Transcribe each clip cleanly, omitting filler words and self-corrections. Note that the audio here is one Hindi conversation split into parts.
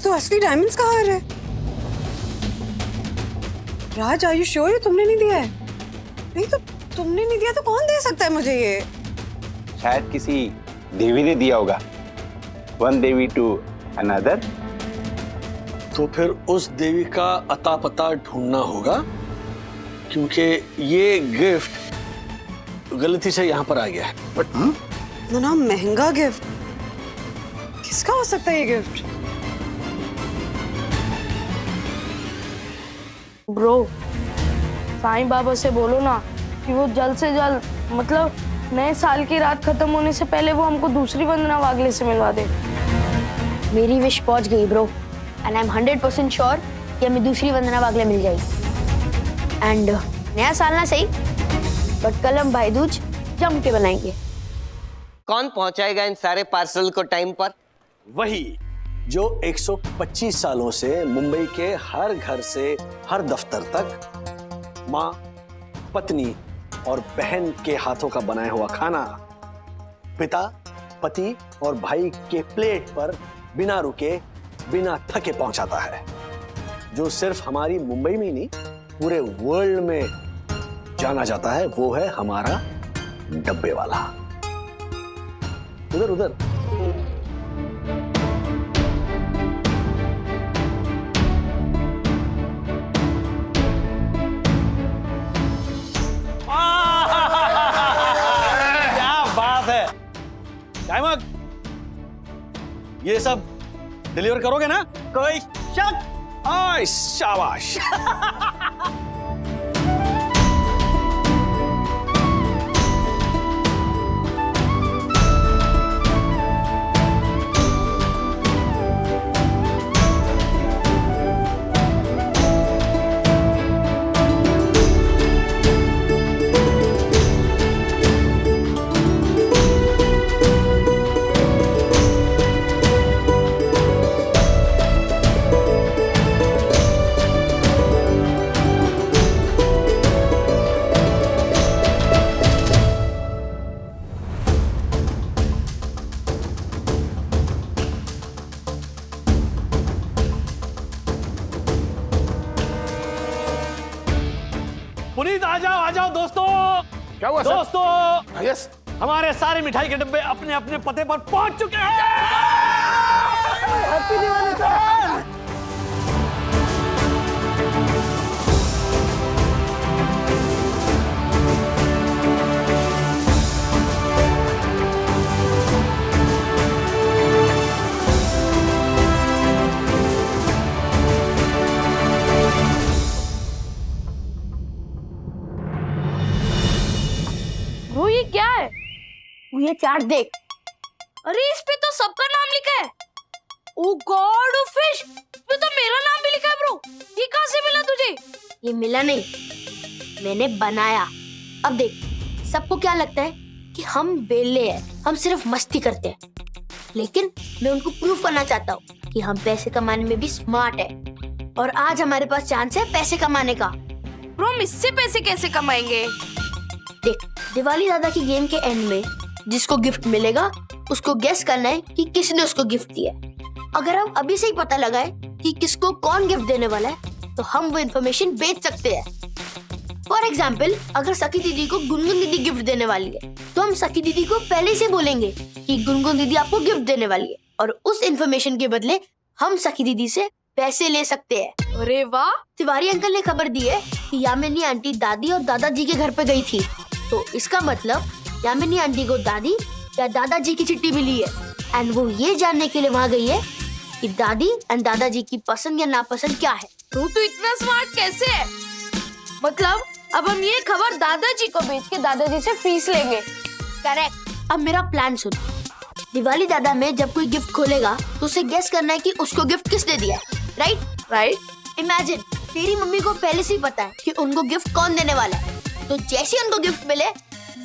तो असली डायमंड्स कहाँ है? राज, आर यू श्योर ये तुमने नहीं दिया है? नहीं तो तुमने नहीं दिया तो कौन दे सकता है मुझे ये? शायद किसी देवी ने दिया होगा। One Devi to another. तो फिर उस देवी का अता पता ढूंढना होगा, क्योंकि ये गिफ्ट गलती से यहाँ पर आ गया है। बट ना महंगा गिफ्ट, किसका हो सकता है ये गिफ्ट? ब्रो, साईं बाबा से बोलो ना कि वो जल्द से जल्द, मतलब नए साल की रात खत्म होने से पहले वो हमको दूसरी वंदना वागले से मिलवा दे। मेरी विश पहुंच गई bro, and I am 100% sure कि हमें दूसरी वंदना वागले मिल जाएगी। एंड नया साल ना सही, बट कल हम भाई दूज जम के बनाएंगे। कौन पहुंचाएगा इन सारे पार्सल को टाइम पर? वही जो 125 सालों से मुंबई के हर घर से हर दफ्तर तक माँ, पत्नी और बहन के हाथों का बनाया हुआ खाना पिता, पति और भाई के प्लेट पर बिना रुके, बिना थके पहुंचाता है, जो सिर्फ हमारी मुंबई में ही नहीं पूरे वर्ल्ड में जाना जाता है। वो है हमारा डब्बे वाला। उधर उधर डायमंड, ये सब डिलीवर करोगे ना? कोई शक? आय शाबाश। पुनीत, आ जाओ दोस्तों। क्या हुआ दोस्तों? यस, हमारे सारे मिठाई के डब्बे अपने अपने पते पर पहुंच चुके हैं। Happy Diwali sir. ब्रो, ये क्या है? ये चार्ट देख। अरे इस पे तो सबका नाम लिखा है। ओ गॉड ऑफ फिश, पे तो मेरा नाम भी लिखा है ब्रो। ये कहाँ से मिला तुझे? ये मिला नहीं, मैंने बनाया। अब देख, सबको क्या लगता है कि हम वेले हैं, हम सिर्फ मस्ती करते हैं, लेकिन मैं उनको प्रूफ करना चाहता हूँ कि हम पैसे कमाने में भी स्मार्ट है। और आज हमारे पास चांस है पैसे कमाने का। ब्रो, हम इससे पैसे कैसे कमाएंगे? देख, दिवाली दादा की गेम के एंड में जिसको गिफ्ट मिलेगा उसको गेस करना है कि किसने उसको गिफ्ट दिया। अगर हम अभी से ही पता लगाए कि किसको कौन गिफ्ट देने वाला है, तो हम वो इन्फॉर्मेशन बेच सकते हैं। फॉर एग्जाम्पल, अगर सखी दीदी को गुनगुन दीदी गिफ्ट देने वाली है, तो हम सखी दीदी को पहले से बोलेंगे कि गुनगुन दीदी आपको गिफ्ट देने वाली है, और उस इन्फॉर्मेशन के बदले हम सखी दीदी से पैसे ले सकते हैं। अरे वाह! तिवारी अंकल ने खबर दी है कि यामिनी आंटी दादी और दादाजी के घर पे गई थी, तो इसका मतलब यामिनी आंटी को दादी या दादाजी की चिट्ठी मिली है, एंड वो ये जानने के लिए वहाँ गई है कि दादी एंड दादाजी की पसंद या नापसंद क्या है। तू तो इतना स्मार्ट कैसे है? मतलब अब हम ये खबर दादाजी को बेच के दादाजी से फीस लेंगे। करेक्ट। अब मेरा प्लान सुन। दिवाली दादा में जब कोई गिफ्ट खोलेगा तो उसे गेस करना है कि उसको गिफ्ट किसने दिया है। राइट। इमेजिन, तेरी मम्मी को पहले से ही पता है कि उनको गिफ्ट कौन देने वाला है, तो जैसे ही उनको गिफ्ट मिले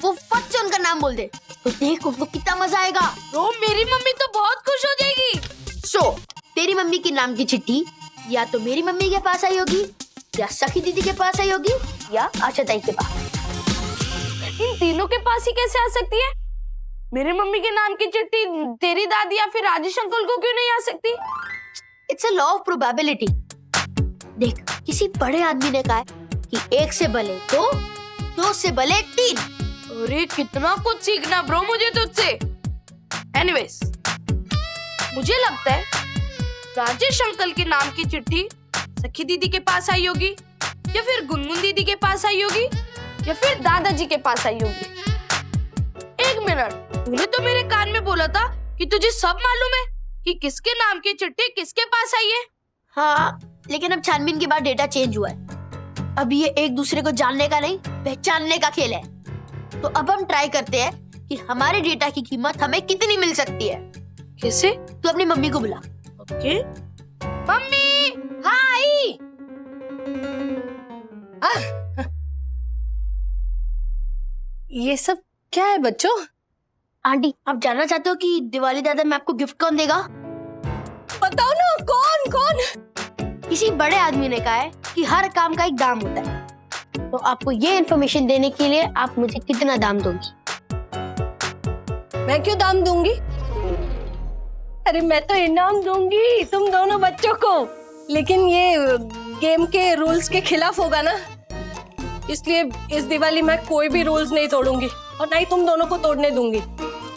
वो फट से उनका नाम बोल दे, तो देख उनको कितना मजा आएगा। ब्रो, मेरी मम्मी तो बहुत खुश हो जाएगी। सो तेरी मम्मी के नाम की चिट्ठी या तो मेरी मम्मी के पास आई होगी, या सखी दीदी के पास आई होगी, या आशा ताई के पास। इन तीनों के पास ही कैसे आ सकती है? मेरी मम्मी के नाम की चिट्ठी तेरी दादी या फिर राजेश अंकल को क्यों नहीं आ सकती? It's a law of probability. देख, किसी बड़े आदमी ने कहा है कि 1 से भले 2, 2 से भले 3। अरे कितना कुछ सीखना ब्रो मुझे तुझसे। एनीवेज, मुझे लगता है राजेश अंकल के नाम की चिट्ठी सखी दीदी के पास आई होगी, या फिर गुनगुन दीदी के पास आई होगी, या फिर दादाजी के पास आई होगी। एक मिनट, तूने तो मेरे कान में बोला था कि तुझे सब मालूम है कि किसके नाम की चिट्ठी किसके पास आई है। हाँ, लेकिन अब छानबीन के बाद डेटा चेंज हुआ है। अब ये एक दूसरे को जानने का नहीं, पहचानने का खेल है। तो अब हम ट्राई करते हैं कि हमारे डेटा की कीमत हमें कितनी मिल सकती है। कैसे? तू अपनी मम्मी को बुला। ओके। मम्मी, हाय। ये सब क्या है बच्चों? आंटी, आप जानना चाहते हो कि दिवाली दादा में आपको गिफ्ट कौन देगा? बताओ ना, कौन कौन? किसी बड़े आदमी ने कहा है कि हर काम का एक दाम होता है। तो आपको ये इन्फॉर्मेशन देने के लिए आप मुझे कितना दाम दोगी? मैं क्यों दाम दूंगी? अरे मैं तो इनाम दूंगी तुम दोनों बच्चों को, लेकिन ये गेम के रूल्स के खिलाफ होगा ना, इसलिए इस दिवाली मैं कोई भी रूल्स नहीं तोड़ूंगी और ना ही तुम दोनों को तोड़ने दूंगी।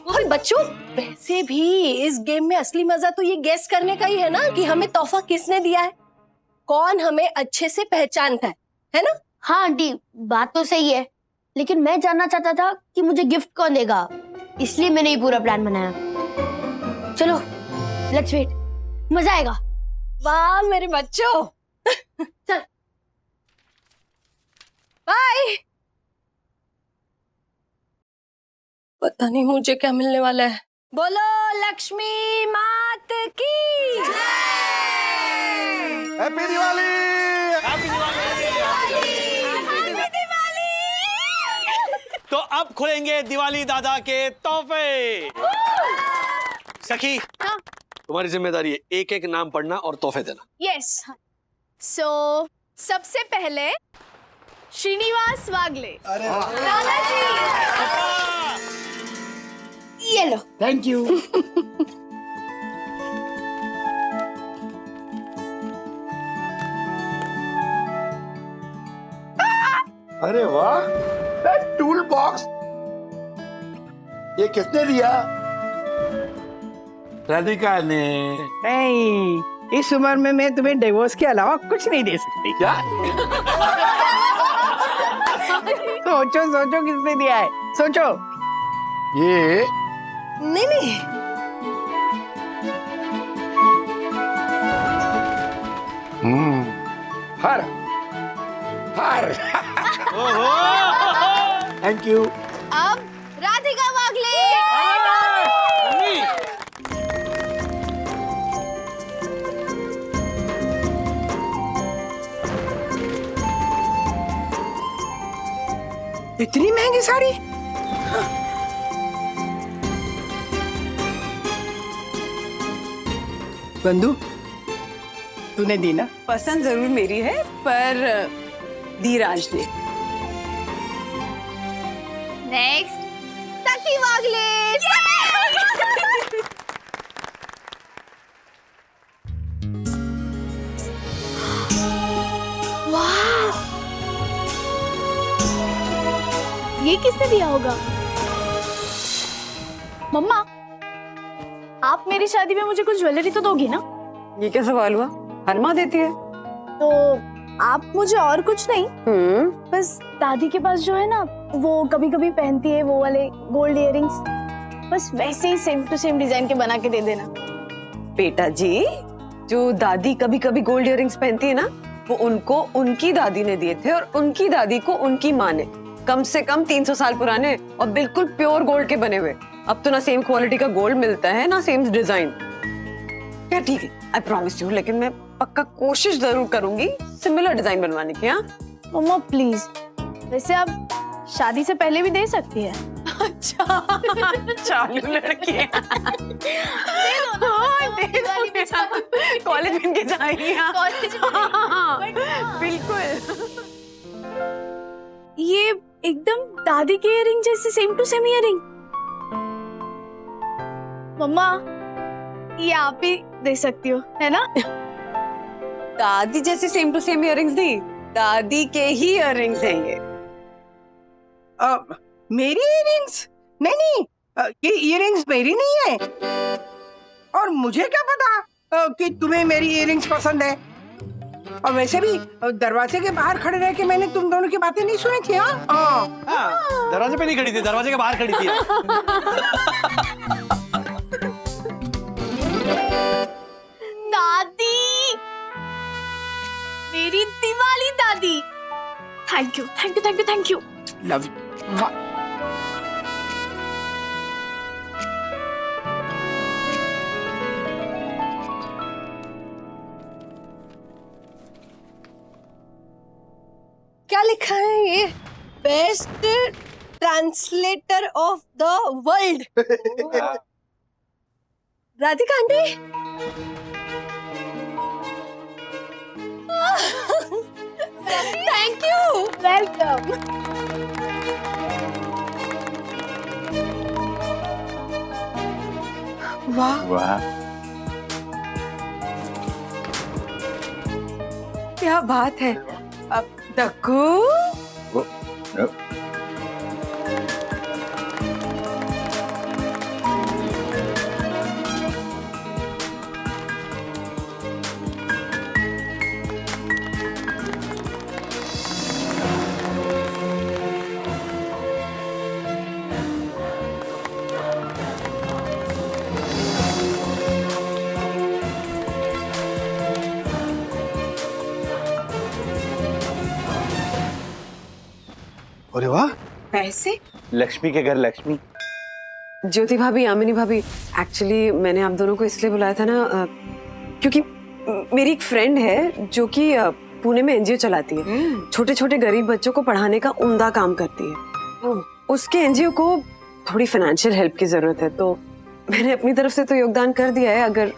और बच्चों, वैसे भी इस गेम में असली मजा तो ये गेस करने का ही है ना कि हमें तोहफा किसने दिया है, कौन हमें अच्छे से पहचानता है ना? हाँ आंटी, बात तो सही है, लेकिन मैं जानना चाहता था कि मुझे गिफ्ट कौन देगा, इसलिए मैंने ये पूरा प्लान बनाया। चलो, लेट्स वेट, मजा आएगा। वाह मेरे बच्चों। चल, बाय। पता नहीं मुझे क्या मिलने वाला है। बोलो लक्ष्मी मात की हैप्पी दिवाली। तो अब खुलेंगे दिवाली दादा के तोहफे। सखी, तुम्हारी जिम्मेदारी है एक एक नाम पढ़ना और तोहफे देना। यस। सो सबसे पहले श्रीनिवास वागले। दादाजी, ये लो। Thank you. अरे वाह, दैट टूल बॉक्स, ये किसने दिया? राधिका ने। नहीं, इस उम्र में मैं तुम्हें डिवोर्स के अलावा कुछ नहीं दे सकती। क्या? सोचो सोचो किसने दिया है, सोचो। ये नहीं नहीं, हर हर। Thank you. अब राधिका वागले। इतनी महंगी साड़ी? बंधु, तूने दी ना? पसंद जरूर मेरी है, पर धीराज ने। नेक्स्ट सखी वागले। ये किसने दिया होगा? मम्मा, आप मेरी शादी में मुझे कुछ ज्वेलरी तो दोगी ना? ये क्या सवाल हुआ? हर माँ देती है। तो आप मुझे और कुछ नहीं, बस दादी के पास जो है ना, वो कभी कभी पहनती है वो वाले गोल्ड इयररिंग्स, बस वैसे ही सेम टू सेम डिजाइन के बना के दे देना। बेटा जी, जो दादी कभी कभी गोल्ड इयररिंग्स पहनती है ना, वो उनको उनकी दादी ने दिए थे और उनकी दादी को उनकी माँ ने। कम से कम 300 साल पुराने और बिल्कुल प्योर गोल्ड के बने हुए। अब तो ना सेम क्वालिटी का गोल्ड मिलता है ना सेम डिजाइन। क्या ठीक है, आई प्रॉमिस यू, लेकिन मैं पक्का कोशिश जरूर करूंगी सिमिलर डिजाइन बनवाने की। हाँ मम्मा प्लीज, वैसे आप शादी से पहले भी दे सकती है। अच्छा, चालू लड़की है। कॉलेज बन के जाएगी। बिल्कुल। ये एकदम दादी के इयररिंग जैसे सेम टू सेम इयररिंग। मम्मा, ये आप ही दे सकती हो, है ना? दादी जैसे सेम टू सेम इयररिंग्स नहीं, दादी के ही इयररिंग्स हैं ये। मेरी इयररिंग्स? नहीं नहीं, ये इयररिंग्स मेरी नहीं है। और मुझे क्या पता कि तुम्हें मेरी इयररिंग्स पसंद है। और वैसे भी दरवाजे के बाहर खड़े रह के मैंने तुम दोनों की बातें नहीं सुनी थी। दरवाजे पे नहीं खड़ी थी, दरवाजे के बाहर खड़ी थी। दादी, मेरी दिवाली दादी, thank you thank you thank you thank you. Love you. क्या लिखा है ये? Best translator of the world. Radhika aunty, thank you. Welcome. वाह, वाह, क्या बात है। अब तक्कू, अरे वाह, पैसे? लक्ष्मी के घर लक्ष्मी। ज्योति भाभी, यामिनी भाभी, एक्चुअली मैंने आप दोनों को इसलिए बुलाया था ना, क्योंकि मेरी एक फ्रेंड है जो कि पुणे में एनजीओ चलाती है, छोटे छोटे गरीब बच्चों को पढ़ाने का उम्दा काम करती है। उसके एनजीओ को थोड़ी फाइनेंशियल हेल्प की जरूरत है, तो मैंने अपनी तरफ से तो योगदान कर दिया है। अगर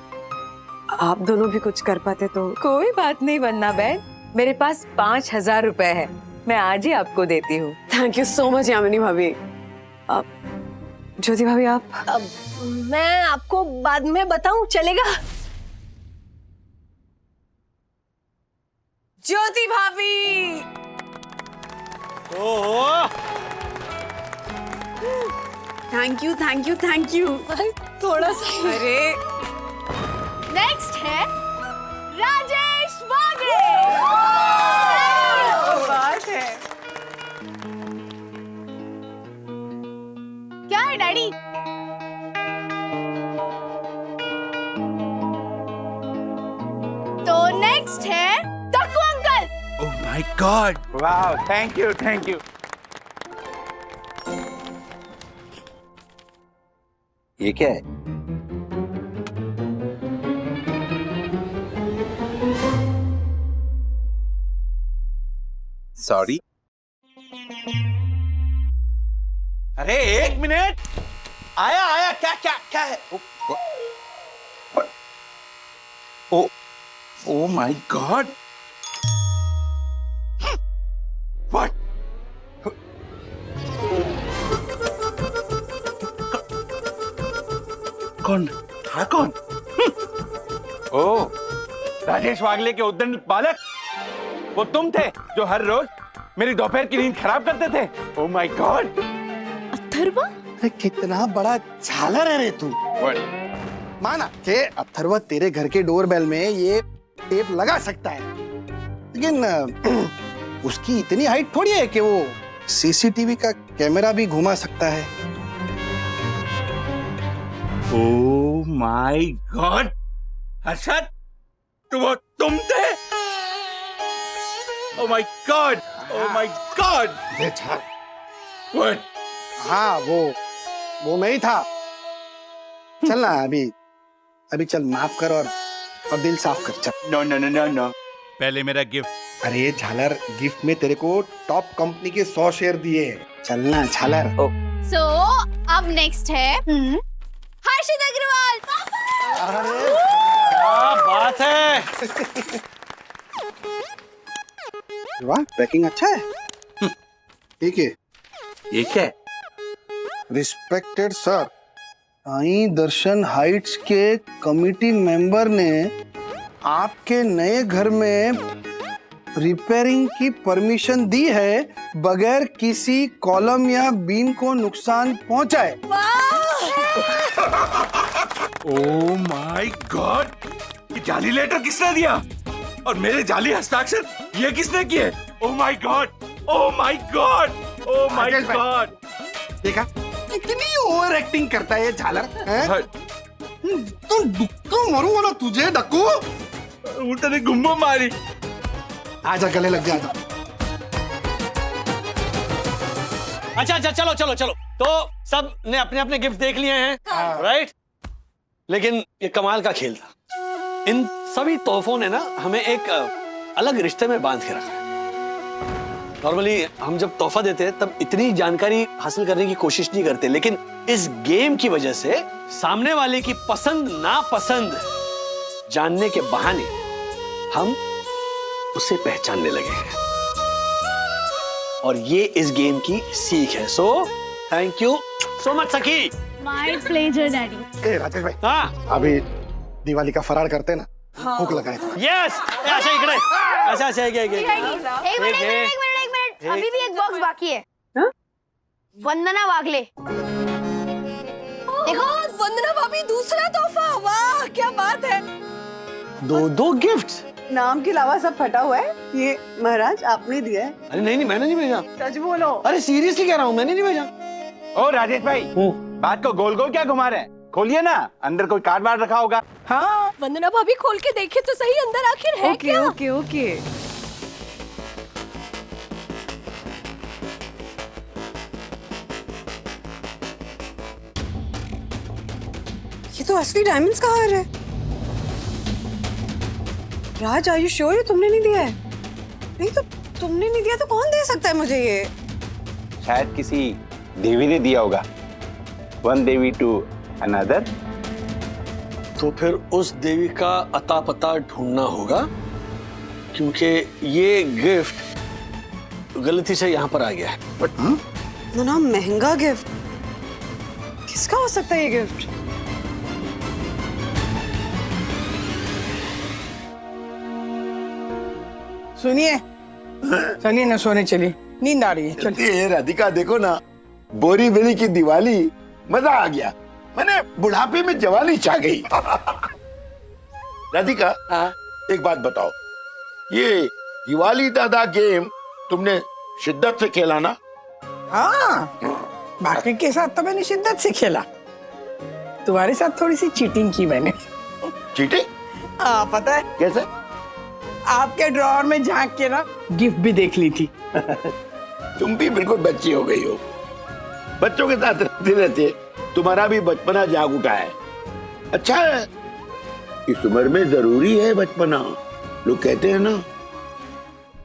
आप दोनों भी कुछ कर पाते तो। कोई बात नहीं वन्ना बहन, मेरे पास 5,000 रुपए है, मैं आज ही आपको देती हूँ। Thank you so much Yamini भाभी। ज्योति भाभी आप? मैं आपको बाद में बताऊं, चलेगा? ज्योति भाभी, thank you thank you thank you. थोड़ा सा। अरे नेक्स्ट है राजेश वागरे। बात है। क्या है डैडी? तो नेक्स्ट है तक्कू अंकल। ओह माय गॉड, वाह, थैंक यू थैंक यू। ये क्या है? सॉरी। अरे एक मिनट, आया आया, क्या क्या क्या है? ओ ओ माय गॉड, व्हाट? कौन था? कौन? ओ, राजेश वागले के उद्दंड बालक, वो तुम थे जो हर रोज मेरी दोपहर की नींद खराब करते थे। Oh my God. अथर्वा, कितना बड़ा झालर है रे तू। माना कि अथर्वा तेरे घर के डोरबेल में ये टेप लगा सकता है, लेकिन उसकी इतनी हाइट थोड़ी है कि वो सीसीटीवी का कैमरा भी घुमा सकता है। ओ माय गॉड, हर्षद, तो वो तुम थे? Oh my God, oh my God. What? हाँ, वो मैं ही था। चल ना, अभी चल, माफ कर और दिल साफ कर। चल। No no no no no, पहले मेरा गिफ्ट। अरे झालर, गिफ्ट में तेरे को टॉप कंपनी के 100 शेयर दिए। चलना झालर। सो अब नेक्स्ट है हर्षित अग्रवाल। क्या बात है। वाह, पैकिंग अच्छा है। ठीक है। ये क्या है? रिस्पेक्टेड सर, साईं दर्शन हाइट्स के कमिटी मेंबर ने आपके नए घर में रिपेयरिंग की परमिशन दी है बगैर किसी कॉलम या बीम को नुकसान पहुंचाए। ओह माय गॉड, ये जाली लेटर किसने दिया और मेरे जाली हस्ताक्षर ये किसने किए? Oh my God, oh my God, oh my Rajesh भाई। गॉड। देखा कितनी ओवर एक्टिंग करता है ये झालर हैं? तो डुक्कू मारूंगा ना तुझे डक्कू। उल्टा ने गुम्बो मारी। आजा गले लग जा। अच्छा अच्छा, चलो चलो चलो, तो सब ने अपने अपने गिफ्ट देख लिए हैं, राइट? लेकिन ये कमाल का खेल था। इन सभी तोहफों ने ना हमें एक अलग रिश्ते में बांध के रखा है। नॉर्मली हम जब तोहफा देते हैं तब इतनी जानकारी हासिल करने की कोशिश नहीं करते, लेकिन इस गेम की वजह से सामने वाले की पसंद नापसंद जानने के बहाने हम उसे पहचानने लगे हैं, और ये इस गेम की सीख है। So thank you so much सखी। My pleasure daddy. ए राजेश भाई, हाँ अभी दिवाली का फरार करते ना, भूख लगाए। यस, अच्छा इकडे, अच्छा अच्छा एक मिनट, अभी भी एक बॉक्स बाकी है। वंदना वागले, देखो वंदना भाभी दूसरा तोहफा। वाह क्या बात है। दो गिफ्ट्स। नाम के अलावा सब फटा हुआ है। ये महाराज आपने दिया है। अरे नहीं नहीं, मैंने नहीं भेजा। सच बोलो। अरे सीरियसली कह रहा हूँ, मैंने नहीं भेजा। ओ राजेश भाई, बात को गोल गोल क्या घुमा रहे हैं? खोलिए ना, अंदर कोई कार्ड वार्ड रखा होगा। हाँ वंदना भाभी खोल के देखे तो सही अंदर आखिर है क्या? Okay okay. ये तो असली डायमंड्स का हार है। राज, आर यू श्योर ये तुमने नहीं दिया है? नहीं तो तुमने नहीं दिया तो कौन दे सकता है मुझे ये? शायद किसी देवी ने दिया होगा। One Devi to another. तो फिर उस देवी का अता पता ढूंढना होगा, क्योंकि ये गिफ्ट गलती से यहाँ पर आ गया है। इतना महंगा गिफ्ट किसका हो सकता है ये गिफ्ट? सुनिए सुनिए ना, सोने चलिए, नींद आ रही है। चलिए। ये राधिका देखो ना, बोरी बेरी की दिवाली, मजा आ गया। मैंने बुढ़ापे में जवानी छा गई। राधिका, एक बात बताओ, ये दिवाली दादा गेम तुमने शिद्दत से खेला ना? हाँ, बाकी के साथ तो मैंने शिद्दत से खेला, तुम्हारे साथ थोड़ी सी चीटिंग की मैंने। चीटिंग? हाँ पता है कैसे? आपके ड्रॉअर में झांक के ना गिफ्ट भी देख ली थी। तुम भी बिल्कुल बच्ची हो गई हो। बच्चों के साथ रहते रहते तुम्हारा भी बचपना जाग उठा है। अच्छा है, इस उम्र में जरूरी है बचपना। लोग कहते हैं ना,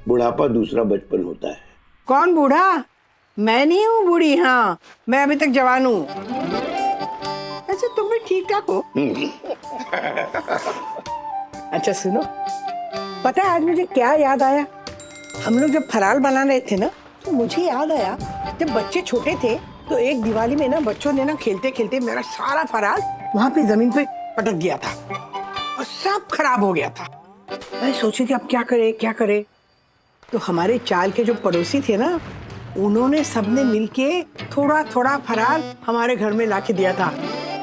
बुढ़ापा दूसरा बचपन होता है। कौन बूढ़ा? मैं नहीं हूँ बूढ़ी। हाँ, मैं अभी तक जवान हूँ। अच्छा तुम भी ठीक ठाक हो। अच्छा सुनो, पता है आज मुझे क्या याद आया? हम लोग जब फराल बना रहे थे ना, तो मुझे याद आया जब बच्चे छोटे थे तो एक दिवाली में ना बच्चों ने ना खेलते खेलते मेरा सारा फराल वहां पे जमीन पे पटक दिया था और सब खराब हो गया था। मैं सोची थी अब क्या करे। तो हमारे चाल के जो पड़ोसी थे ना, उन्होंने सबने मिलके थोड़ा थोड़ा फराल हमारे घर में लाके दिया था।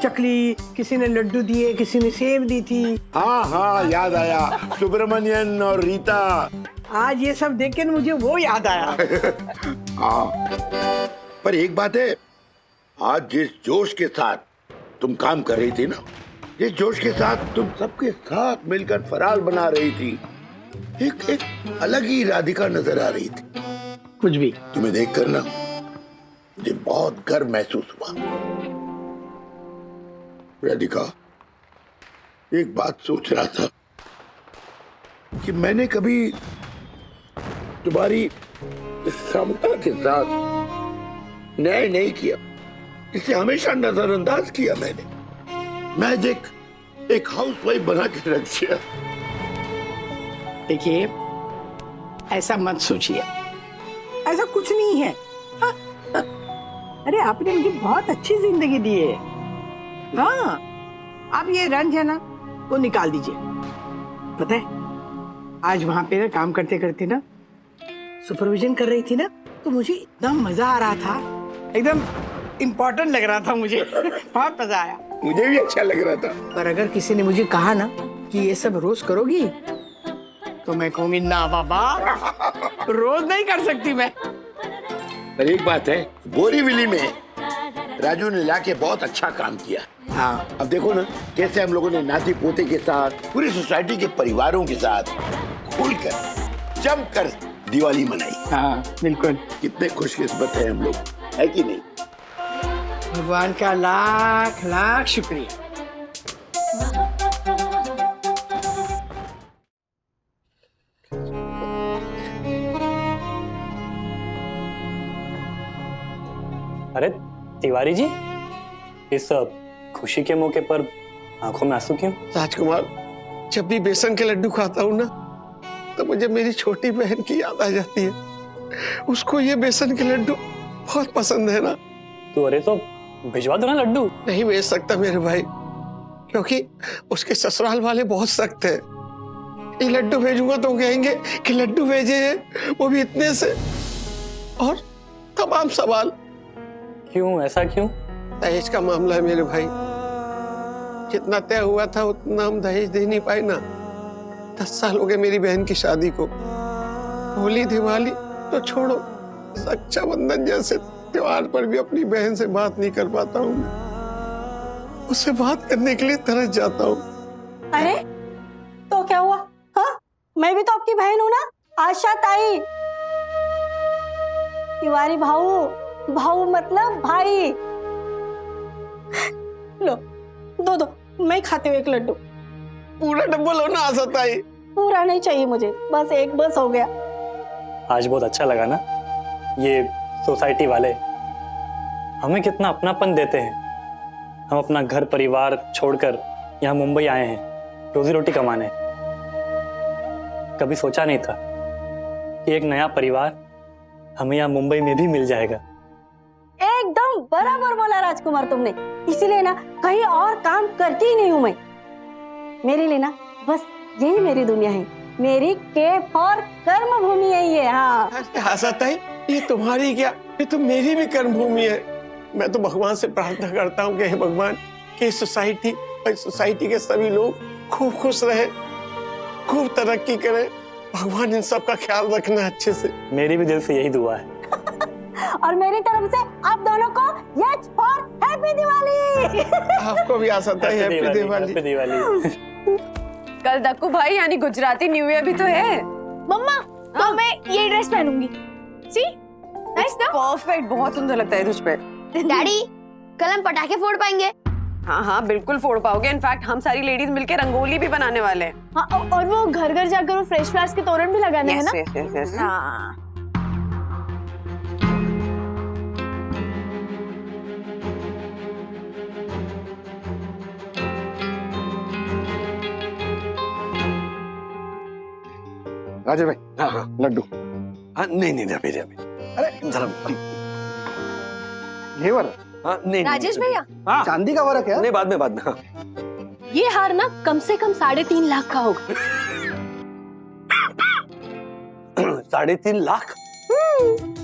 चकली, किसी ने लड्डू दिए, किसी ने सेब दी थी। हाँ हाँ, याद आया, सुब्रमण्यन और रीता। आज ये सब देख के मुझे वो याद आया। हाँ, पर एक बात है, आज जिस जोश के साथ तुम काम कर रही थी ना, जिस जोश के साथ तुम सबके साथ मिलकर फराल बना रही थी, एक अलग ही राधिका नजर आ रही थी। कुछ भी तुम्हें देखकर ना मुझे बहुत गर्व महसूस हुआ। राधिका, एक बात सोच रहा था कि मैंने कभी तुम्हारी क्षमता के साथ न्याय नहीं किया, इसे हमेशा नजरअंदाज किया मैंने। मैं एक हाउसवाइफ बना के रख दिया। देखिए, ऐसा मत सोचिए, ऐसा कुछ नहीं है। हाँ, हाँ। अरे आपने मुझे बहुत अच्छी जिंदगी दी है। हाँ, आप ये रंज है ना, वो निकाल दीजिए। पता है आज वहां पे ना काम करते करते ना सुपरविजन कर रही थी ना, तो मुझे इतना मजा आ रहा था, एकदम इम्पोर्टेंट लग रहा था मुझे। बहुत मजा आया। मुझे भी अच्छा लग रहा था। पर अगर किसी ने मुझे कहा ना कि ये सब रोज करोगी, तो मैं कहूंगी ना बाबा, रोज नहीं कर सकती मैं। पर एक बात है, बोरीवली में राजू ने लाके बहुत अच्छा काम किया। हाँ, अब देखो ना कैसे हम लोगों ने नाती पोते के साथ, पूरी सोसाइटी के परिवारों के साथ खुलकर जमकर दिवाली मनाई। हाँ बिल्कुल। कितने खुशकिस्मत हैं हम लोग, है कि नहीं? भगवान का लाख लाख शुक्रिया। अरे तिवारी जी, इस खुशी के मौके पर आंखों में आंसू क्यों? राजकुमार, जब भी बेसन के लड्डू खाता हूँ ना, तो मुझे मेरी छोटी बहन की याद आ जाती है। उसको ये बेसन के लड्डू बहुत पसंद है ना। तो अरे तो भिजवा दो ना लड्डू। नहीं भेज सकता मेरे भाई, क्योंकि उसके ससुराल वाले बहुत सख्त हैं। ये लड्डू भेजूंगा तो कहेंगे कि लड्डू भेजे हैं, वो भी इतने से, और तमाम सवाल। क्यों, ऐसा क्यों? दहेज का मामला है मेरे भाई। जितना तय हुआ था उतना हम दहेज दे नहीं पाए ना। 10 साल हो गए मेरी बहन की शादी को। होली दिवाली तो छोड़ो, रक्षाबंधन जैसे त्योहार पर भी अपनी बहन से बात नहीं कर पाता हूँ। उससे बात करने के लिए तरस जाता हूँ। अरे तो क्या हुआ? हाँ, मैं भी तो आपकी बहन हूँ ना, आशा ताई। तिवारी भाऊ, भाऊ मतलब भाई। लो दो, मैं खाती हूँ एक लड्डू। पूरा डब्बा लो ना आशा ताई। पूरा नहीं चाहिए मुझे, बस एक बस हो गया। आज बहुत अच्छा लगा ना, ये सोसाइटी वाले हमें कितना अपनापन देते हैं। हम अपना घर परिवार छोड़कर यहाँ मुंबई आए हैं रोजी रोटी कमाने। कभी सोचा नहीं था कि एक नया परिवार हमें यहाँ मुंबई में भी मिल जाएगा। एकदम बराबर बोला राजकुमार तुमने। इसीलिए ना कहीं और काम करती ही नहीं हूँ मैं। मेरे लिए ना बस यही मेरी दुनिया है, मेरी केप और कर्म भूमि है ये। हाँ आशा ताई, ये तुम्हारी क्या, ये तो मेरी भी कर्म भूमि है। मैं तो भगवान से प्रार्थना करता हूँ कि हे भगवान, कि सोसाइटी और सोसाइटी के सभी लोग खूब खुश रहे, खूब तरक्की करें। भगवान इन सब का ख्याल रखना अच्छे से। मेरी भी दिल से यही दुआ है। और मेरी तरफ से आप दोनों को यस फॉर हैप्पी दिवाली। आपको भी आशा ताई हैप्पी दिवाली। हैप्पी दिवाली। कल दक्कू भाई यानी गुजराती न्यू ईयर भी तो है। मम्मा तो मैं ये ड्रेस पहनूंगी। सी नाइस ना? परफेक्ट, बहुत सुंदर लगता है तुझ पे। डैडी, कल हम पटाखे फोड़ पाएंगे? हाँ हाँ बिल्कुल फोड़ पाओगे। इनफैक्ट हम सारी लेडीज मिलकर रंगोली भी बनाने वाले हैं। हाँ, और वो घर घर जाकर वो फ्रेश फ्लावर्स के तोरण भी लगाने हैं ना? यस। हाँ। राजेश भाई, हाँ लड्डू। हाँ, नहीं अभी अरे जरा ये वाला? हाँ, नहीं राजेश भैया, चांदी का वाला क्या? नहीं, बाद में। हाँ। ये हार ना कम से कम 3.5 लाख का होगा। 3.5 लाख?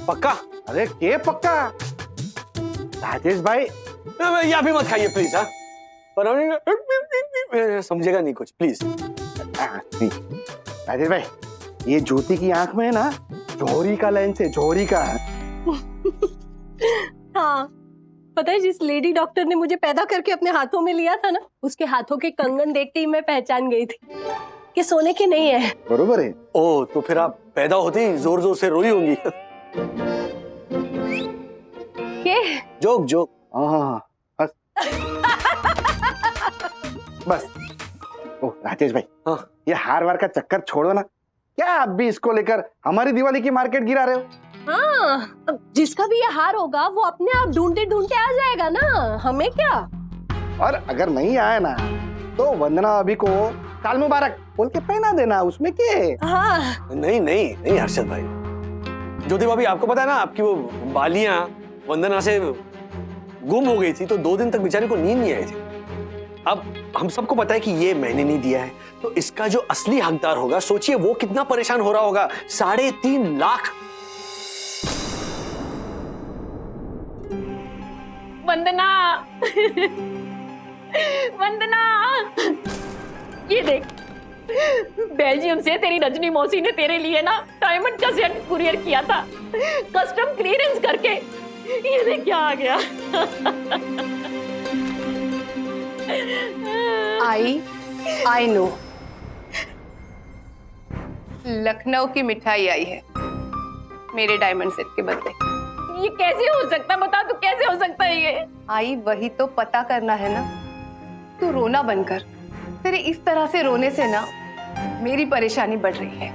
पक्का? अरे के पक्का? राजेश भाई, यहाँ भी मत खाइए प्लीज। हाँ, पर समझेगा नहीं कुछ, प्लीज। राजेश भाई, ये ज्योति की आंख में है ना, जोहरी का लेंस है, जोहरी का। हाँ, पता है जिस लेडी डॉक्टर ने मुझे पैदा करके अपने हाथों में लिया था ना, उसके हाथों के कंगन देखते ही मैं पहचान गई थी कि सोने के नहीं है। बरोबर है। ओ, तो फिर आप पैदा होते ही जोर जोर से रोई होंगी। के? जोक। हाँ, बस। ओ राजेश भाई, हाँ, ये हार वार का चक्कर छोड़ो ना। क्या आप भी इसको लेकर हमारी दिवाली की मार्केट गिरा रहे हो? हाँ, अब जिसका भी ये हार होगा वो अपने आप ढूंढते ढूंढते आ जाएगा ना, हमें क्या। और अगर नहीं आया ना, तो वंदना अभी को साल मुबारक बोल के पहना देना, उसमें क्या? हाँ। नहीं हर्षद भाई। ज्योति भाभी, आपको पता है ना, आपकी वो बालियां वंदना से गुम हो गई थी, तो 2 दिन तक बेचारी को नींद नहीं आई थी। अब हम सबको पता है कि ये मैंने नहीं दिया है, तो इसका जो असली हकदार होगा, सोचिए वो कितना परेशान हो रहा होगा। 3.5 लाख। वंदना वंदना, ये देख, बेल्जियम से तेरी रजनी मौसी ने तेरे लिए ना डायमंड का सेट कुरियर किया था, कस्टम क्लियरेंस करके। ये देख क्या आ गया। आई नो, लखनऊ की मिठाई आई है मेरे डायमंड सेट के बदले। ये कैसे हो सकता, बता तू कैसे हो सकता है ये? आई वही तो पता करना है ना। तू रोना बनकर, तेरे इस तरह से रोने से ना मेरी परेशानी बढ़ रही है।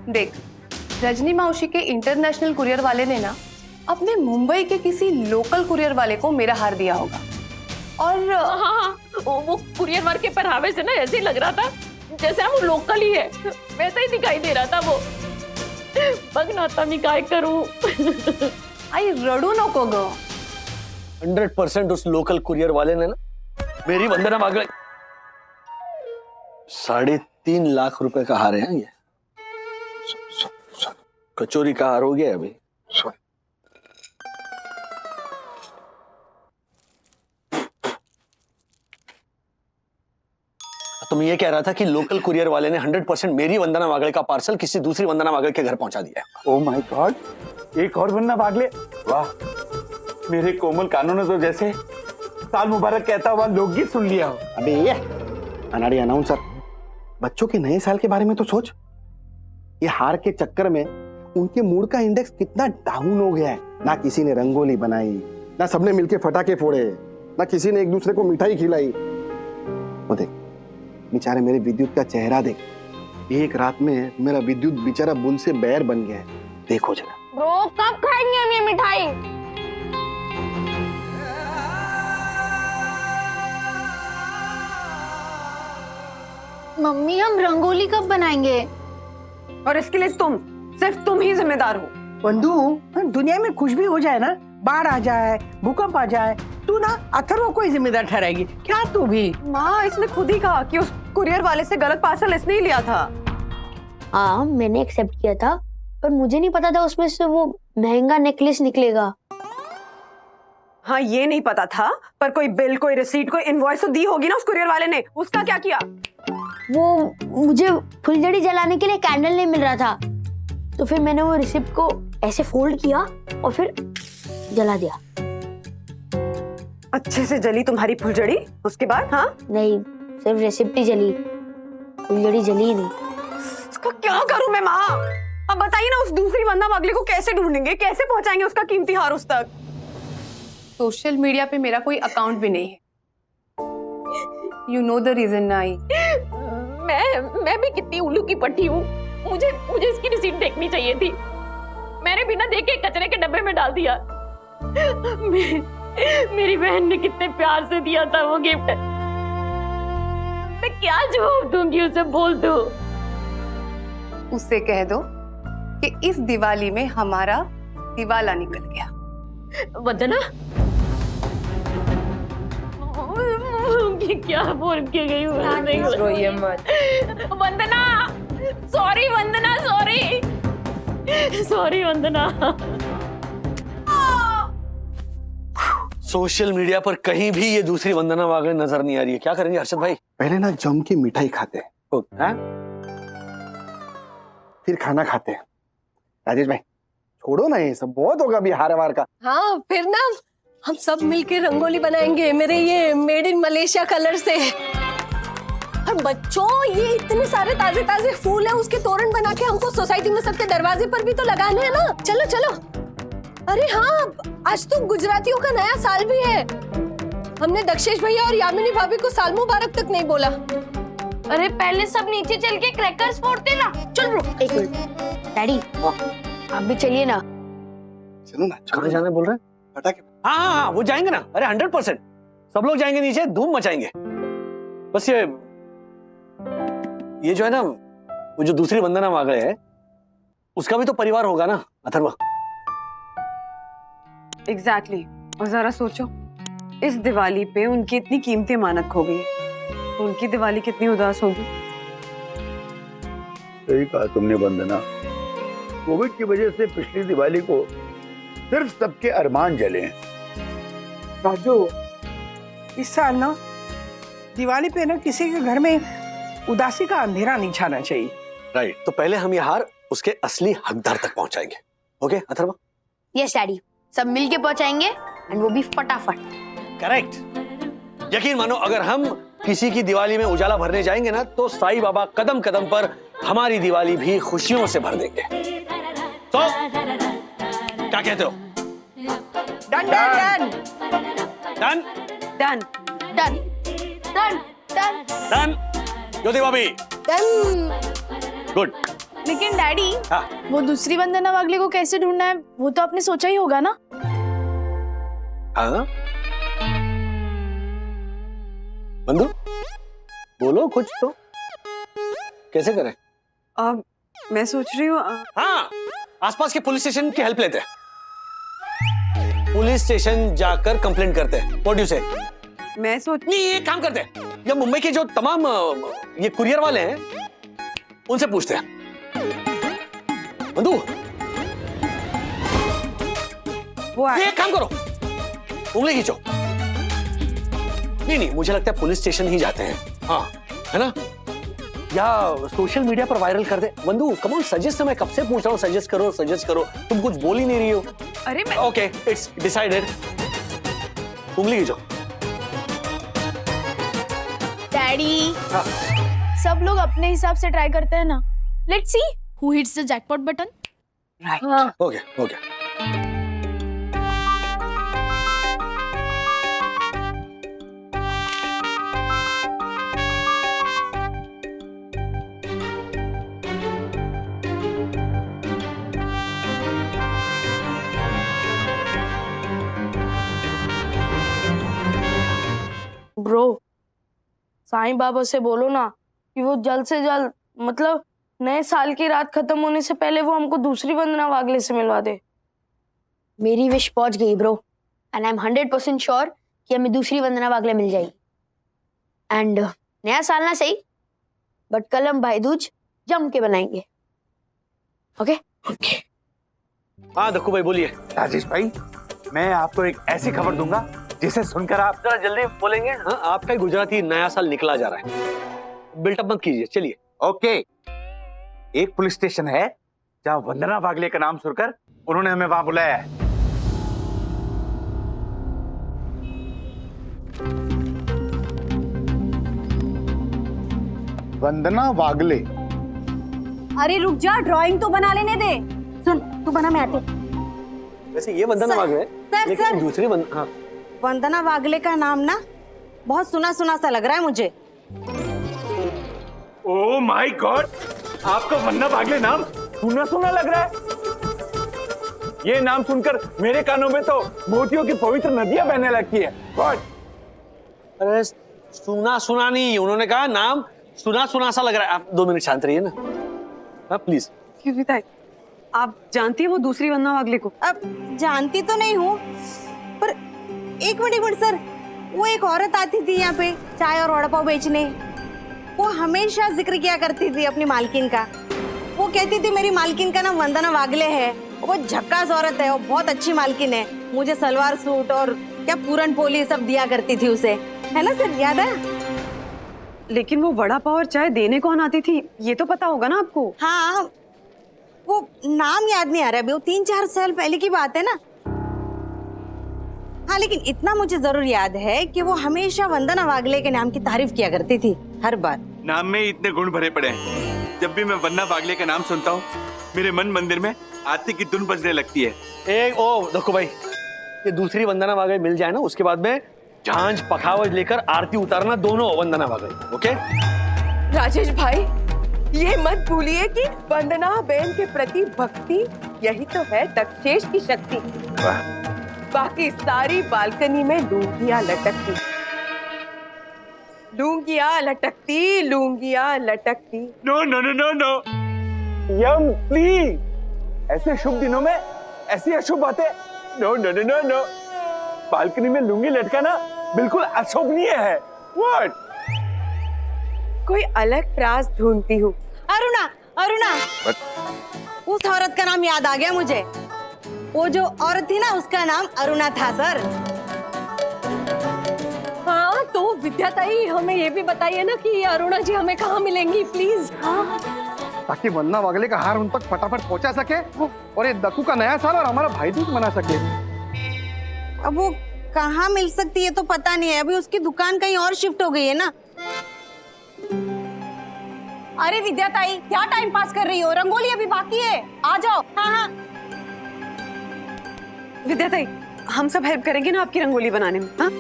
देख, रजनी मौसी के इंटरनेशनल कुरियर वाले ने ना अपने मुंबई के किसी लोकल कुरियर वाले को मेरा हार दिया होगा। और हाँ, वो कुरियर वाले के पहरावे से ना ऐसे ही लग रहा था जैसे हम लोकल ही है, वैसा ही दिखाई दे रहा था वो। बगना था मैं काय करूं। आई रडू नको गो। 100% उस लोकल कुरियर वाले ने ना मेरी वंदना मांग 3.5 लाख रुपए का हार है ये। कचोरी का हार हो गया अभी। तो मैं ये कह रहा था कि लोकल कुरियर वाले ने 100% मेरी वंदना वागले का पार्सल किसी दूसरी वंदना वागले के घर पहुंचा दिया। ओह माय गॉड, एक और वंदना वागले। वाह, मेरे कोमल कानों ने तो जैसे साल मुबारक कहता हुआ लोकगीत सुन लिया हो। अबे ये अनाड़ी अनाउंसर, बच्चों के नए साल के बारे में तो सोच। ये हार के चक्कर में उनके मूड का इंडेक्स कितना डाउन हो गया है। ना किसी ने रंगोली बनाई, ना सबने मिलके फटाके फोड़े, ना किसी ने एक दूसरे को मिठाई खिलाई। वो देख बेचारे मेरे विद्युत का चेहरा देख, एक रात में मेरा विद्युत बेचारा बुल से बैर बन गया है। देखो जरा। ब्रो कब खाएंगे हम ये मिठाई? मम्मी हम रंगोली कब बनाएंगे? और इसके लिए सिर्फ तुम ही जिम्मेदार हो। बंधु, दुनिया में कुछ भी हो जाए ना, बाढ़ आ जाए, भूकंप आ जाए, तू ना अथर्व को ही जिम्मेदार ठहराएगी क्या? तू भी। माँ, इसने खुद ही कहा कि उस कुरियर वाले से गलत पार्सल इसने ही लिया था। हाँ मैंने एक्सेप्ट किया था, पर मुझे नहीं पता था उसमें से वो महंगा नेकलेस निकलेगा। हाँ ये नहीं पता था, पर कोई बिल, कोई रिसीट, कोई इनवॉइस तो दी होगी ना उस कुरियर वाले ने। उसका क्या किया? वो मुझे फुलझड़ी जलाने के लिए कैंडल नहीं मिल रहा था, तो फिर मैंने वो रिसिप्ट को ऐसे फोल्ड किया और फिर जला दिया। अच्छे से जली तुम्हारी फुलझड़ी? उसके बाद? हाँ नहीं, सिर्फ रेसिप्ट ही जली, फुलझड़ी जली नहीं। उसका क्या करूं मैं माँ? अब बताइए ना, उस दूसरी वंदना वागले को कैसे ढूंढेंगे, कैसे पहुंचाएंगे उसका कीमती हार उस तक? सोशल मीडिया पे मेरा कोई अकाउंट भी नहीं है। You know the reason I. मैं भी कितनी उल्लू की पट्टी हूँ। मुझे इसकी रिसीट देखनी चाहिए थी। मैंने बिना देखे कचरे के डब्बे में डाल दिया। मेरी बहन ने कितने प्यार से दिया था वो गिफ्ट। मैं क्या जवाब दूंगी उसे? बोल दो। उससे कह दो कि इस दिवाली में हमारा दिवाला निकल गया। वंदना, क्या बोल के गई रोइए मत। वंदना, सॉरी वंदना, सॉरी वंदना। सोशल मीडिया पर कहीं भी ये दूसरी वंदना वागले नजर नहीं आ रही है। क्या करेंगे हर्षद भाई? पहले ना जम की मिठाई खाते हैं, फिर खाना खाते हैं। राजेश भाई छोड़ो ना, ये सब बहुत होगा अभी हार वार का। हाँ, फिर ना हम सब मिलके रंगोली बनाएंगे मेरे ये मेड इन मलेशिया कलर से। और बच्चों, ये इतने सारे ताजे ताजे फूल हैं, उसके तोरण बना के हमको सोसाइटी में सबके दरवाजे पर भी तो लगाने हैं ना। चलो चलो। अरे हाँ, आज तो गुजरातियों का नया साल भी है। हमने दक्षेश भैया और यामिनी भाभी को साल मुबारक तक नहीं बोला। अरे पहले सब नीचे चल के क्रैकर्स फोड़ते ना। चल ब्रो, एक मिनट। डैडी आप भी चलिए ना। चलो ना। कहाँ जाना बोल रहे हैं? फटाके। हाँ, वो जाएंगे ना। अरे 100% सब लोग जाएंगे नीचे, धूम मचाएंगे। बस ये जो है ना, वो जो दूसरी वंदना वागले है, उसका भी तो परिवार होगा ना अथर्व। एग्जैक्टली और जरा सोचो, इस दिवाली पे उनकी इतनी कीमती अमानत खो गई है, तो उनकी दिवाली कितनी उदास होगी। सही कहा तुमने वंदना। कोविड की वजह से पिछली दिवाली को सिर्फ सबके अरमान जले हैं। राजू, इस साल ना दिवाली पे ना किसी के घर में उदासी का अंधेरा नहीं छाना चाहिए। राइट, तो पहले हम ये हार उसके असली हकदार तक पहुंचाएंगे। ओके अथर्वा? यस डैडी, सब मिलके पहुंचाएंगे एंड वो भी फटाफट। करेक्ट। यकीन मानो, अगर हम किसी की दिवाली में उजाला भरने जाएंगे ना, तो साईं बाबा कदम कदम पर हमारी दिवाली भी खुशियों से भर देंगे। तो क्या कहते हो? Done done done done done done done done. Jyoti भाभी डन। गुड। लेकिन डैडी, हाँ। वो दूसरी वंदना वागले को कैसे ढूंढना है, वो तो आपने सोचा ही होगा ना। हाँ बंधु, बोलो कुछ तो, कैसे करें? अब मैं सोच रही हूँ हाँ, आसपास के पुलिस स्टेशन की हेल्प लेते हैं। पुलिस स्टेशन जाकर कंप्लेंट करते हैं। व्हाट डू यू से? मैं सोच नहीं, ये काम करते हैं, ये मुंबई के जो तमाम ये कुरियर वाले हैं उनसे पूछते हैं। बंधु, वो ये काम करो, उंगली खींचो। नहीं, मुझे लगता है पुलिस स्टेशन ही जाते हैं। हाँ, है ना? या सोशल मीडिया पर वायरल कर दे। बंधु कम ऑन, सजेस्ट। मैं कब से पूछ रहा हूँ, सजेस्ट करो सजेस्ट करो, तुम कुछ बोल ही नहीं रही हो। अरे मैं ओके, इट्स डिसाइडेड। उंगली खींचो। डैडी, सब लोग अपने हिसाब से ट्राई करते हैं ना। Let's see who hits the jackpot button. Right. Okay okay. Bro, Sai Baba से बोलो ना कि वो जल्द से जल्द, मतलब नए साल की रात खत्म होने से पहले वो हमको दूसरी वंदना वागले से मिलवा दे। मेरी विश पहुंच गई bro, and I am 100% sure कि हमें दूसरी वंदना वागले मिल जाएगी। एंड नया साल ना सही, बट कल हम भाई दूज जम के बनाएंगे। Okay okay. हाँ दक्कू भाई बोलिए। राजेश भाई, मैं आपको एक ऐसी खबर दूंगा जिसे सुनकर आप जरा जल्दी बोलेंगे। हाँ, आपका ही गुजराती नया साल निकला जा रहा है, बिल्टअप मत कीजिए, चलिए। ओके। एक पुलिस स्टेशन है जहां वंदना वागले का नाम सुनकर उन्होंने हमें वहां बुलाया है। वंदना वागले? अरे रुक जा, ड्राइंग तो बना लेने दे। सुन, तू बना, मैं आती। वैसे ये वंदना वागले है, लेकिन दूसरी हाँ। वंदना वागले का नाम ना बहुत सुना सुना सा लग रहा है मुझे। ओह माय गॉड, आपको वंदना वागले नाम सुना सुना लग रहा है? ये नाम सुनकर मेरे कानों में तो मोतियों की पवित्र नदियां बहने लगती है। गॉड। अरे सुना सुना नहीं, उन्होंने कहा नाम सुना सुना सा लग रहा है। आप 2 मिनट शांत रहिए ना। हाँ प्लीज। क्यों बताए? आप जानती है वो दूसरी वंदना वागले को? अब जानती तो नहीं हूँ, पर एक मिनट सर, वो एक औरत आती थी यहाँ पे चाय और वड़ा पाव बेचने। वो हमेशा जिक्र किया करती थी अपनी मालकिन का। वो कहती थी मेरी मालकिन का नाम वंदना वागले है, वो झक्कास औरत है, वो बहुत अच्छी मालकिन है। मुझे सलवार सूट और क्या पूरन पोली सब दिया करती थी उसे, है ना सर, याद है? लेकिन वो वड़ा पाव और चाय देने कौन आती थी, ये तो पता होगा ना आपको? हाँ, वो नाम याद नहीं आ रहा अभी, वो 3-4 साल पहले की बात है ना। हाँ, लेकिन इतना मुझे जरूर याद है कि वो हमेशा वंदना वागले के नाम की तारीफ किया करती थी हर बार। नाम में इतने गुण भरे पड़े हैं। जब भी मैं वंदना वागले का नाम सुनता हूँ, मेरे मन मंदिर में आरती की धुन बजने लगती है। देखो भाई, ये दूसरी वंदना वागले मिल जाए ना, उसके बाद में झांझ पखावज लेकर आरती उतारना, दोनों वंदना वागले। ओके राजेश भाई, ये मत भूलिए कि वंदना बहन के प्रति भक्ति यही तो है दक्षेश की शक्ति। बाकी सारी बालकनी में लूंगियां लटकती, लूंगियां लटकती, लूंगियां लटकती। No no no no no, Yama please, ऐसे शुभ दिनों में ऐसी अशुभ बातें no no no no no, balcony में लुंगी लटकाना बिल्कुल अशोभनीय है। व्हाट? कोई अलग राज ढूंढती हूँ। अरुणा, अरुणा, उस औरत का नाम याद आ गया मुझे। वो जो औरत थी ना, उसका नाम अरुणा था सर। हाँ तो विद्याताई हमें ये भी बताइए ना कि अरुणा जी हमें कहाँ मिलेंगी प्लीज। हाँ ताकि वंदना वागले का हार उन तक फटाफट पहुंचा सके और ये दक्कू का नया साल और हमारा भाई दूज मना सके। अब वो कहाँ मिल सकती है तो पता नहीं है, अभी उसकी दुकान कहीं और शिफ्ट हो गई है ना। अरे विद्याताई क्या टाइम पास कर रही हो, रंगोली अभी बाकी है, आ जाओ। हाँ हाँ विद्याताई, हम सब हेल्प करेंगे ना आपकी रंगोली बनाने में। हाँ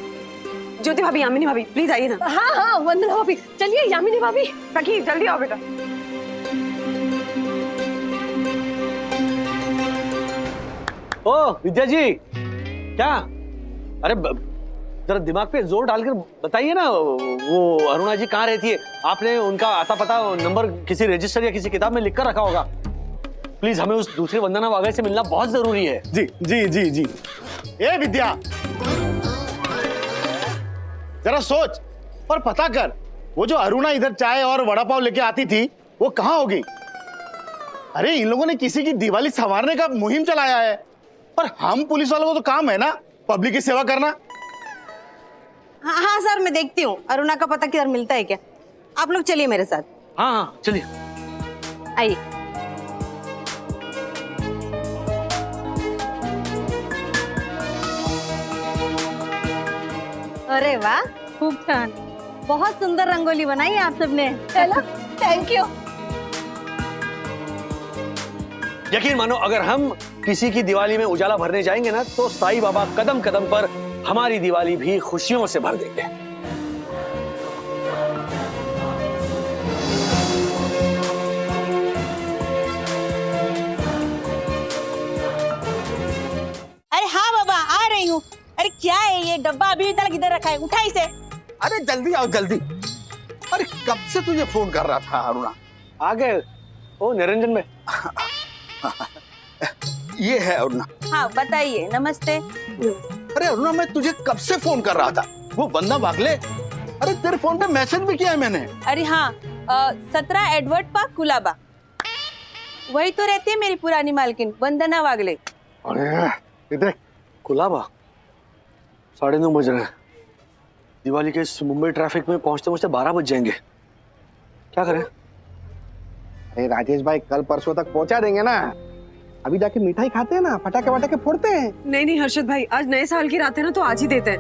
ज्योति भाभी, यामिनी भाभी, प्लीज आइए ना। हाँ हाँ वंदना भाभी, चलिए यामिनी भाभी। सखी जल्दी आओ बेटा। ओ विद्या जी, क्या? अरे जरा दिमाग पे जोर डालकर बताइए ना, वो अरुणा जी कहाँ रहती है? आपने उनका आता पता नंबर किसी रजिस्टर या किसी किताब में लिख कर रखा होगा। प्लीज हमें उस दूसरी वंदना वागले से मिलना बहुत जरूरी है। जी जी जी जी। ए विद्या, जरा सोच और पता कर, वो जो अरुणा इधर चाय और वड़ा पाव लेके आती थी वो कहाँ होगी? अरे इन लोगों ने किसी की दिवाली संवारने का मुहिम चलाया है, पर हम पुलिस वालों को तो काम है ना पब्लिक की सेवा करना। हाँ हाँ सर, मैं देखती हूँ अरुणा का पता किधर मिलता है क्या। आप लोग चलिए मेरे साथ। हाँ हाँ चलिए। आइए। अरे वाह, खूब छान, बहुत सुंदर रंगोली बनाई है आप सबने। चलो थैंक यू। यकीन मानो, अगर हम किसी की दिवाली में उजाला भरने जाएंगे ना, तो साईं बाबा कदम कदम पर हमारी दिवाली भी खुशियों से भर देंगे। अरे हाँ बाबा, आ रही हूँ। अरे क्या है ये डब्बा अभी तक इधर रखा है, उठा इसे। अरे जल्दी आओ जल्दी। अरे कब से तुझे फोन कर रहा था अरुणा। आ गए? ओ निरंजन में। ये है अरुणा। हाँ बताइए, नमस्ते। अरे अरुणा, मैं तुझे कब से फोन कर रहा था, वो वंदना वागले। अरे तेरे फोन पे मैसेज भी किया है मैंने। अरे हाँ, 17 एडवर्ड पार्क कुलाबा, वही तो रहती है मेरी पुरानी मालकिन वंदना वागले। अरे इधर कुलाबा, 9:30 बज रहे हैं। दिवाली के इस मुंबई ट्रैफिक में पहुंचते पहुंचते 12 बज जाएंगे। क्या करें? अरे राजेश भाई, कल परसों तक पहुंचा देंगे ना। अभी जाके मिठाई खाते हैं ना, फटाके वटाके फोड़ते हैं। नहीं नहीं हर्षद भाई, आज नए साल की रात है ना, तो आज ही देते हैं।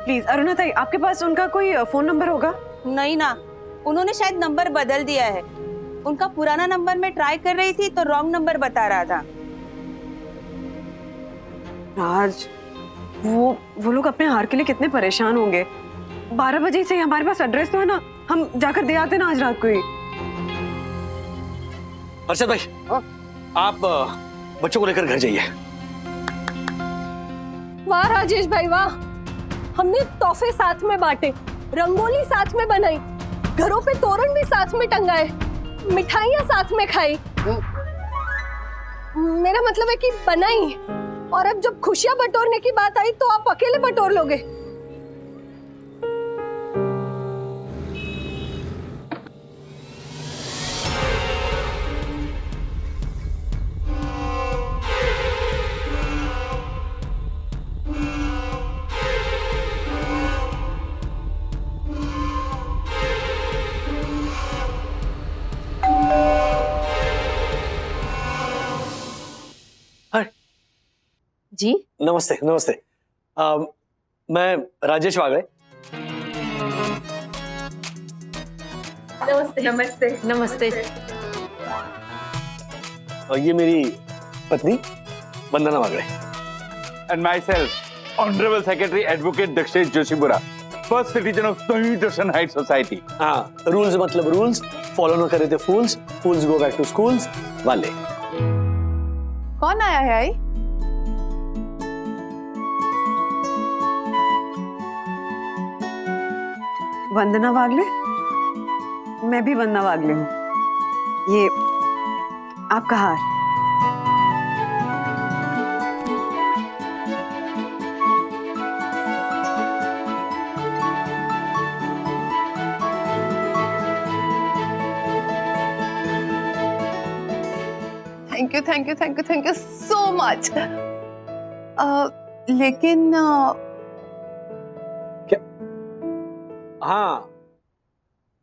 प्लीज अरुणा ताई, आपके पास उनका कोई फोन नंबर होगा? नहीं ना, उन्होंने शायद नंबर बदल दिया है। उनका पुराना नंबर मैं ट्राई कर रही थी तो रॉन्ग नंबर बता रहा था। आज वो लोग अपने हार के लिए कितने परेशान होंगे। 12 बजे से हमारे पास एड्रेस तो है ना, हम जाकर दे आते ना आज रात को ही। हर्षद भाई, आप बच्चों को लेकर घर जाइए। वाह राजेश भाई वाह, हमने तोहफे साथ में बांटे, रंगोली साथ में बनाई, घरों पे तोरण भी साथ में टंगाए, मिठाइयाँ साथ में खाई। मेरा मतलब है कि बनाई, और अब जब खुशियां बटोरने की बात आई तो आप अकेले बटोर लोगे। जी नमस्ते नमस्ते। मैं राजेश वागले। नमस्ते नमस्ते नमस्ते। और ये मेरी पत्नी वंदना वागले। And myself, Honorable Secretary Advocate Dakshesh Joshipura, First Citizen of Dushan Heights Society. हाँ, रूल्स मतलब रूल्स, फॉलो न करे तो फूल्स, फूल्स गो बैक टू स्कूल्स वाले। कौन आया है आई? वंदना वागले? मैं भी वंदना वागले हूँ। ये आपका हार। Thank you thank you thank you thank you so much. लेकिन हाँ,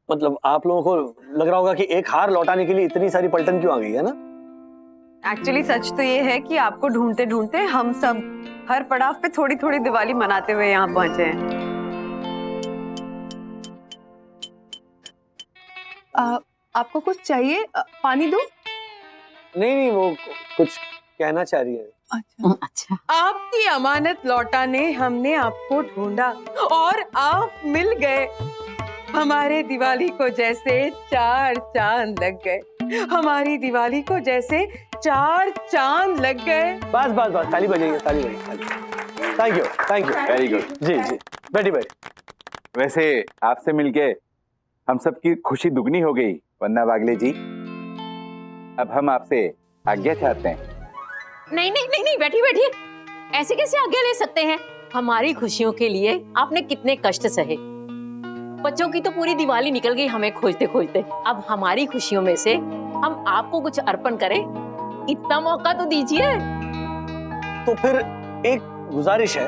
मतलब आप लोगों को लग रहा होगा कि एक हार लौटाने के लिए इतनी सारी पलटन क्यों आ गई है ना? एक्चुअली सच तो ये है कि आपको ढूंढते ढूंढते हम सब हर पड़ाव पे थोड़ी थोड़ी दिवाली मनाते हुए यहाँ पहुंचे हैं। आपको कुछ चाहिए? पानी दूं? नहीं, वो कुछ कहना चाह रही है। अच्छा। आपकी अमानत लौटाने हमने आपको ढूंढा और आप मिल गए। हमारे दिवाली को जैसे 4 चांद लग गए, हमारी दिवाली को जैसे 4 चांद लग गए। बस बस बस, ताली बजाइए, ताली बजाइए। Thank you very good. जी जी, बैठी बैठी। वैसे आपसे मिलके हम सबकी खुशी दुगनी हो गई वंदना वागले जी। अब हम आपसे आज्ञा चाहते हैं। नहीं नहीं नहीं नहीं, बैठिए बैठिए, ऐसे कैसे आज्ञा ले सकते हैं? हमारी खुशियों के लिए आपने कितने कष्ट सहे। बच्चों की तो पूरी दिवाली निकल गई हमें खोजते खोजते। अब हमारी खुशियों में से हम आपको कुछ अर्पण करें, इतना मौका तो दीजिए। तो फिर एक गुजारिश है,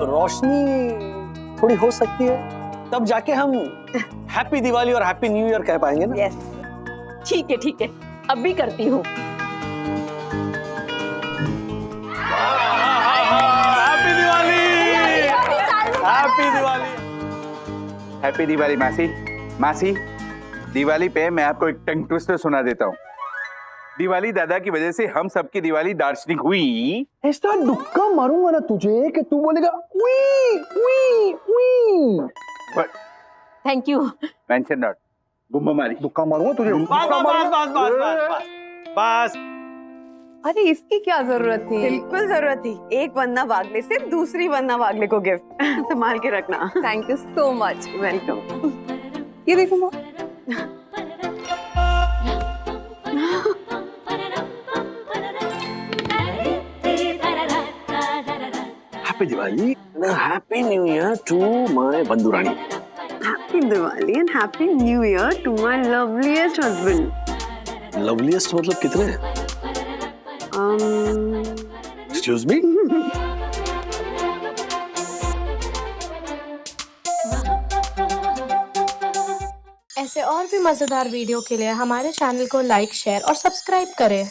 रोशनी थोड़ी हो सकती है, तब जाके हम हैप्पी दिवाली और हैप्पी न्यू ईयर कह पाएंगे ना? यस, ठीक है, अब भी करती हूँ। Happy Diwali, happy Diwali, happy Diwali. मासी, दिवाली पे मैं आपको एक टंग ट्विस्टर सुना देता हूँ। दिवाली दादा की वजह से हम सबकी दिवाली दार्शनिक हुई। ऐसा दुक्का मारूंगा ना तुझे कि तू बोलेगा उई उई उई। Thank you. Mention not. गुम्मा मारी। दुक्का मारूंगा तुझे। बस। अरे इसकी क्या जरूरत थी? बिल्कुल जरूरत थी। एक वंदना वागले से दूसरी वंदना वागले को गिफ्ट संभाल के रखना। Thank you so much. Welcome. ये देखो माँ। Happy Diwali, happy new year to my बंधु रानी। Happy Diwali and happy new year to my loveliest husband. Loveliest मतलब कितने हैं? Excuse me. ऐसे और भी मजेदार वीडियो के लिए हमारे चैनल को लाइक, शेयर और सब्सक्राइब करें।